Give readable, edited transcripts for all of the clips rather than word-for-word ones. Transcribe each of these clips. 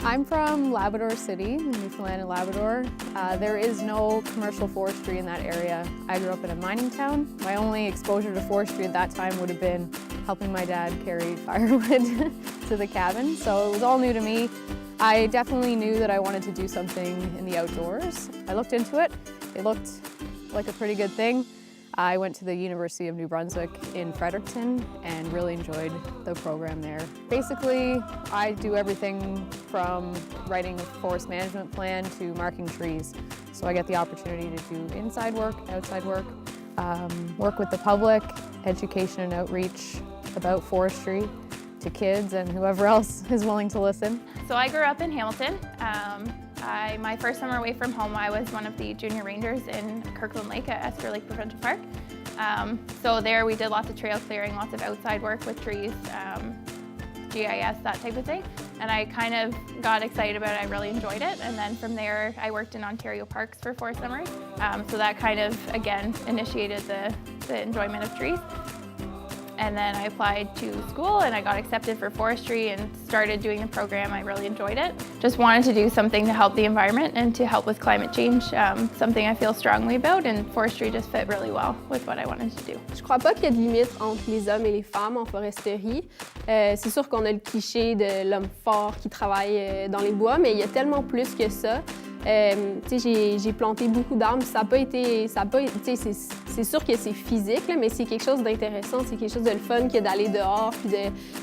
I'm from Labrador City, Newfoundland and Labrador. There is no commercial forestry in that area. I grew up in a mining town. My only exposure to forestry at that time would have been helping my dad carry firewood to the cabin, so it was all new to me. I definitely knew that I wanted to do something in the outdoors. I looked into it. It looked like a pretty good thing. I went to the University of New Brunswick in Fredericton and really enjoyed the program there. Basically, I do everything from writing a forest management plan to marking trees. So I get the opportunity to do inside work, outside work, work with the public, education and outreach about forestry to kids and whoever else is willing to listen. So I grew up in Hamilton. My first summer away from home, I was one of the junior rangers in Kirkland Lake at Esker Lake Provincial Park. So there we did lots of trail clearing, lots of outside work with trees, GIS, that type of thing. And I kind of got excited about it, I really enjoyed it. And then from there, I worked in Ontario parks for 4 summers. So that kind of, again, initiated the enjoyment of trees. And then I applied to school and I got accepted for forestry and started doing the program. I really enjoyed it. Just wanted to do something to help the environment and to help with climate change, something I feel strongly about, and forestry just fit really well with what I wanted to do. Je crois pas qu'il y ait de limite entre les hommes et les femmes en foresterie. C'est sûr qu'on a le cliché de l'homme fort qui travaille dans les bois, mais il y a tellement plus que ça. J'ai planté beaucoup d'arbres, c'est sûr que c'est physique, là, mais c'est quelque chose d'intéressant, c'est quelque chose de le fun que d'aller dehors, puis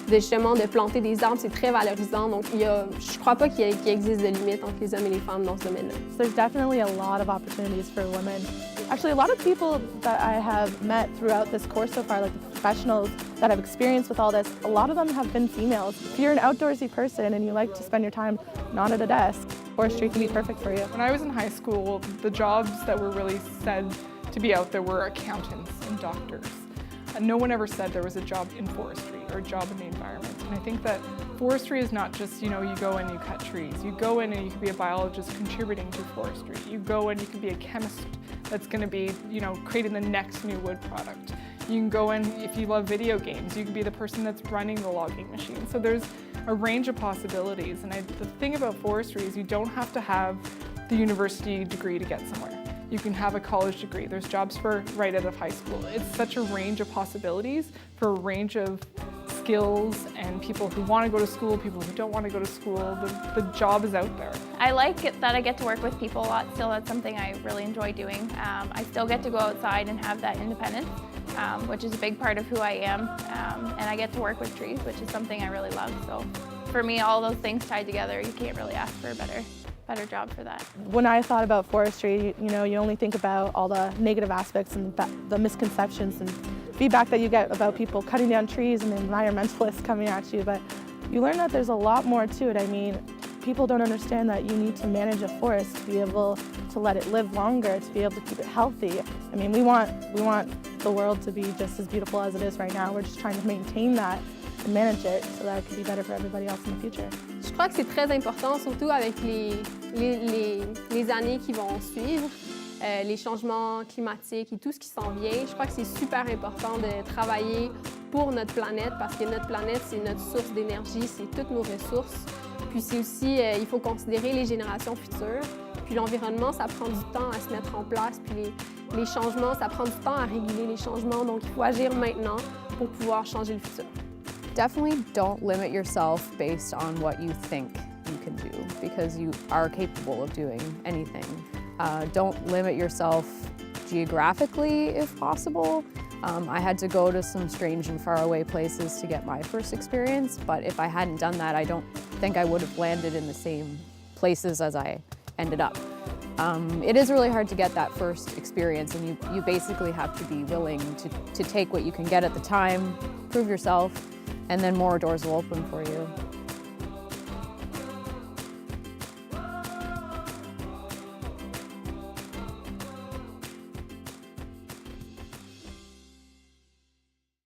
justement de planter des arbres, c'est très valorisant. Donc je crois pas qu'il existe de limite entre les hommes et les femmes dans ce domaine-là. So there's definitely a lot of opportunities for women. Actually, a lot of people that I have met throughout this course so far, like the professionals that have experienced with all this, a lot of them have been females. If you're an outdoorsy person and you like to spend your time not at a desk, forestry can be perfect for you. When I was in high school, the jobs that were really said to be out there were accountants and doctors. And no one ever said there was a job in forestry or a job in the environment. And I think that forestry is not just, you go and you cut trees. You go in and you can be a biologist contributing to forestry. You go and you can be a chemist that's going to be, creating the next new wood product. You can go in, if you love video games, you can be the person that's running the logging machine. So there's a range of possibilities. And the thing about forestry is you don't have to have the university degree to get somewhere. You can have a college degree. There's jobs for right out of high school. It's such a range of possibilities for a range of skills and people who want to go to school, people who don't want to go to school. The job is out there. I like that I get to work with people a lot still. That's something I really enjoy doing. I still get to go outside and have that independence, which is a big part of who I am. And I get to work with trees, which is something I really love. So for me, all those things tied together, you can't really ask for a better job for that. When I thought about forestry, you only think about all the negative aspects and the misconceptions and feedback that you get about people cutting down trees and environmentalists coming at you, but you learn that there's a lot more to it. I mean, people don't understand that you need to manage a forest to be able to let it live longer, to be able to keep it healthy. I mean, we want the world to be just as beautiful as it is right now. We're just trying to maintain that and manage it so that it can be better for everybody else in the future. Je crois que c'est très important, surtout avec les années qui vont suivre, les changements climatiques et tout ce qui s'en vient. Je crois que c'est super important de travailler pour notre planète parce que notre planète, c'est notre source d'énergie, c'est toutes nos ressources. Puis c'est aussi, il faut considérer les générations futures. Puis l'environnement, ça prend du temps à se mettre en place. Puis les changements, ça prend du temps à réguler les changements. Donc il faut agir maintenant pour pouvoir changer le futur. Definitely don't limit yourself based on what you think you can do, because you are capable of doing anything. Don't limit yourself geographically if possible. I had to go to some strange and faraway places to get my first experience, but if I hadn't done that, I don't think I would have landed in the same places as I ended up. It is really hard to get that first experience, and you basically have to be willing to take what you can get at the time, prove yourself, and then more doors will open for you.